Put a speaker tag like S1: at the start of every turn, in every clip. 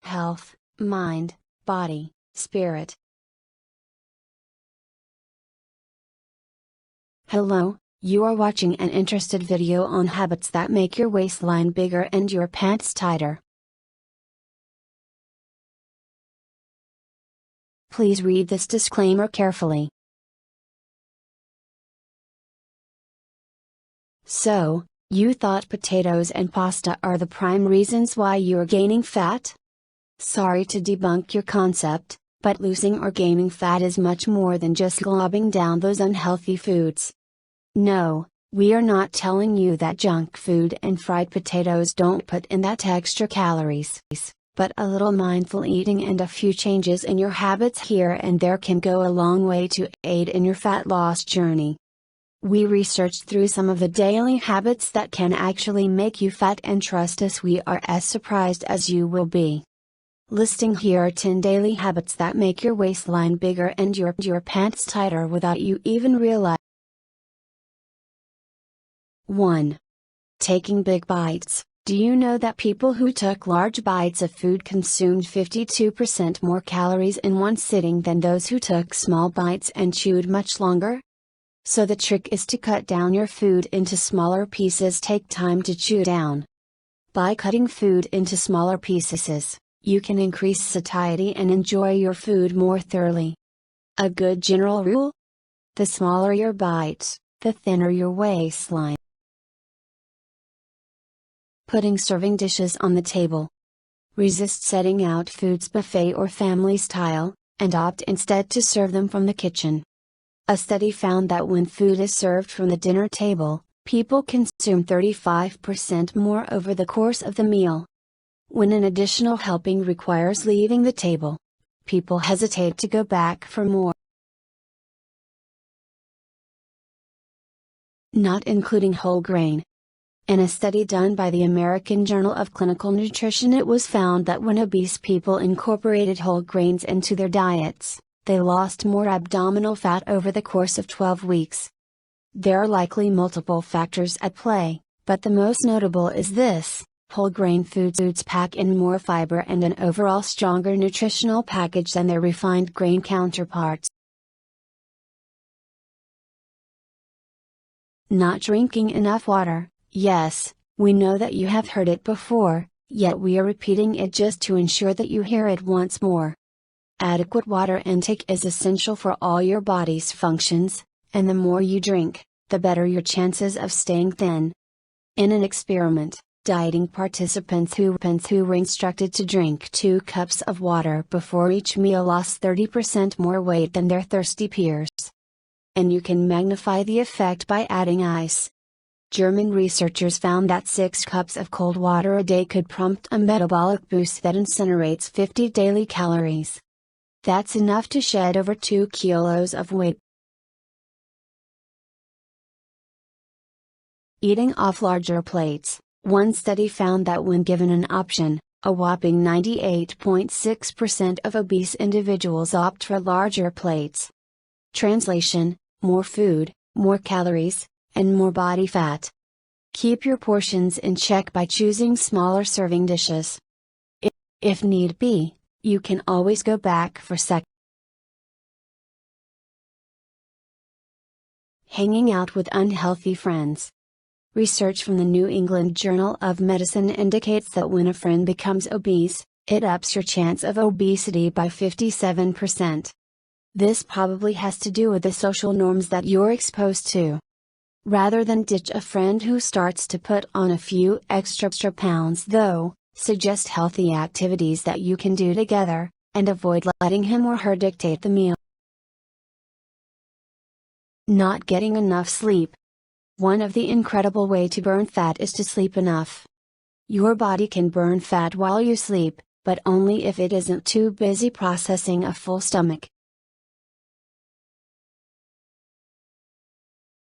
S1: health, mind, body, spirit. Hello, you are watching an interesting video on habits that make your waistline bigger and your pants tighter. Please read this disclaimer carefully. So, you thought potatoes and pasta are the prime reasons why you are gaining fat? Sorry to debunk your concept, but losing or gaining fat is much more than just globbing down those unhealthy foods. No, we are not telling you that junk food and fried potatoes don't put in that extra calories, but a little mindful eating and a few changes in your habits here and there can go a long way to aid in your fat loss journey. We researched through some of the daily habits that can actually make you fat, and trust us, we are as surprised as you will be. Listing here are 10 daily habits that make your waistline bigger and your pants tighter without you even realize. 1. Taking big bites. Do you know that people who took large bites of food consumed 52% more calories in one sitting than those who took small bites and chewed much longer? So the trick is to cut down your food into smaller pieces. Take time to chew down. By cutting food into smaller pieces, you can increase satiety and enjoy your food more thoroughly. A good general rule? The smaller your bite, the thinner your waistline. Putting serving dishes on the table. Resist setting out foods buffet or family style, and opt instead to serve them from the kitchen. A study found that when food is served from the dinner table, people consume 35% more over the course of the meal. When an additional helping requires leaving the table, people hesitate to go back for more. Not including whole grain. In a study done by the American Journal of Clinical Nutrition, it was found that when obese people incorporated whole grains into their diets, they lost more abdominal fat over the course of 12 weeks. There are likely multiple factors at play, but the most notable is this: whole grain foods pack in more fiber and an overall stronger nutritional package than their refined grain counterparts. Not drinking enough water. Yes, we know that you have heard it before, yet we are repeating it just to ensure that you hear it once more. Adequate water intake is essential for all your body's functions, and the more you drink, the better your chances of staying thin. In an experiment, dieting participants who were instructed to drink 2 cups of water before each meal lost 30% more weight than their thirsty peers. And you can magnify the effect by adding ice. German researchers found that 6 cups of cold water a day could prompt a metabolic boost that incinerates 50 daily calories. That's enough to shed over 2 kilos of weight. Eating off larger plates. One study found that when given an option, a whopping 98.6% of obese individuals opt for larger plates. Translation: more food, more calories, and more body fat. Keep your portions in check by choosing smaller serving dishes. If need be, you can always go back for sec. Hanging out with unhealthy friends. Research from the New England Journal of Medicine indicates that when a friend becomes obese, it ups your chance of obesity by 57%. This probably has to do with the social norms that you're exposed to. Rather than ditch a friend who starts to put on a few extra pounds though, suggest healthy activities that you can do together, and avoid letting him or her dictate the meal. Not getting enough sleep. One of the incredible ways to burn fat is to sleep enough. Your body can burn fat while you sleep, but only if it isn't too busy processing a full stomach.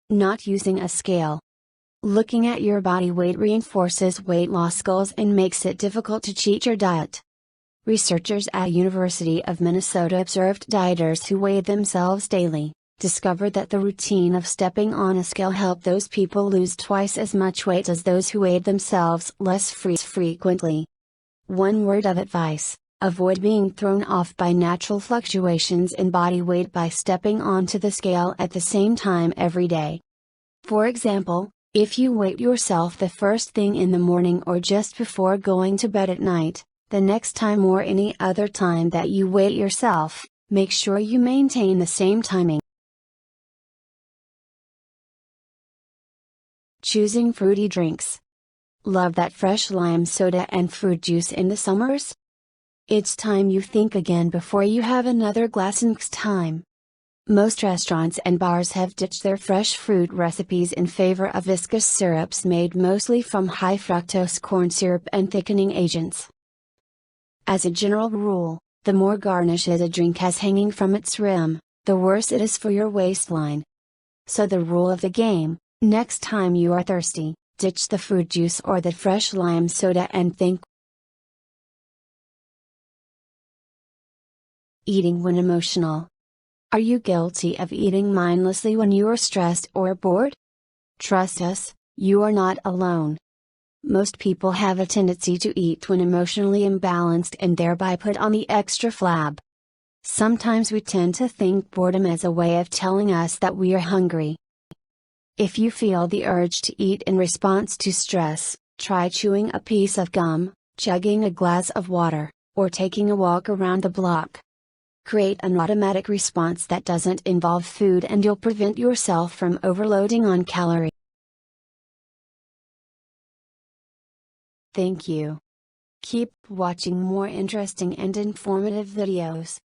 S1: Not using a scale. Looking at your body weight reinforces weight loss goals and makes it difficult to cheat your diet. Researchers at University of Minnesota observed dieters who weighed themselves daily, discovered that the routine of stepping on a scale helped those people lose twice as much weight as those who weighed themselves less frequently. One word of advice: Avoid being thrown off by natural fluctuations in body weight by stepping onto the scale at the same time every day. For example, if you weigh yourself the first thing in the morning or just before going to bed at night, the next time or any other time that you weigh yourself, make sure you maintain the same timing. Choosing fruity drinks. Love that fresh lime soda and fruit juice in the summers? It's time you think again before you have another glass next time. Most restaurants and bars have ditched their fresh fruit recipes in favor of viscous syrups made mostly from high fructose corn syrup and thickening agents. As a general rule, the more garnishes a drink has hanging from its rim, the worse it is for your waistline. So the rule of the game: next time you are thirsty, ditch the fruit juice or the fresh lime soda and think. Eating when emotional. Are you guilty of eating mindlessly when you are stressed or bored? Trust us, you are not alone. Most people have a tendency to eat when emotionally imbalanced and thereby put on the extra flab. Sometimes we tend to think boredom as a way of telling us that we are hungry. If you feel the urge to eat in response to stress, try chewing a piece of gum, chugging a glass of water, or taking a walk around the block. Create an automatic response that doesn't involve food and you'll prevent yourself from overloading on calories. Thank you. Keep watching more interesting and informative videos.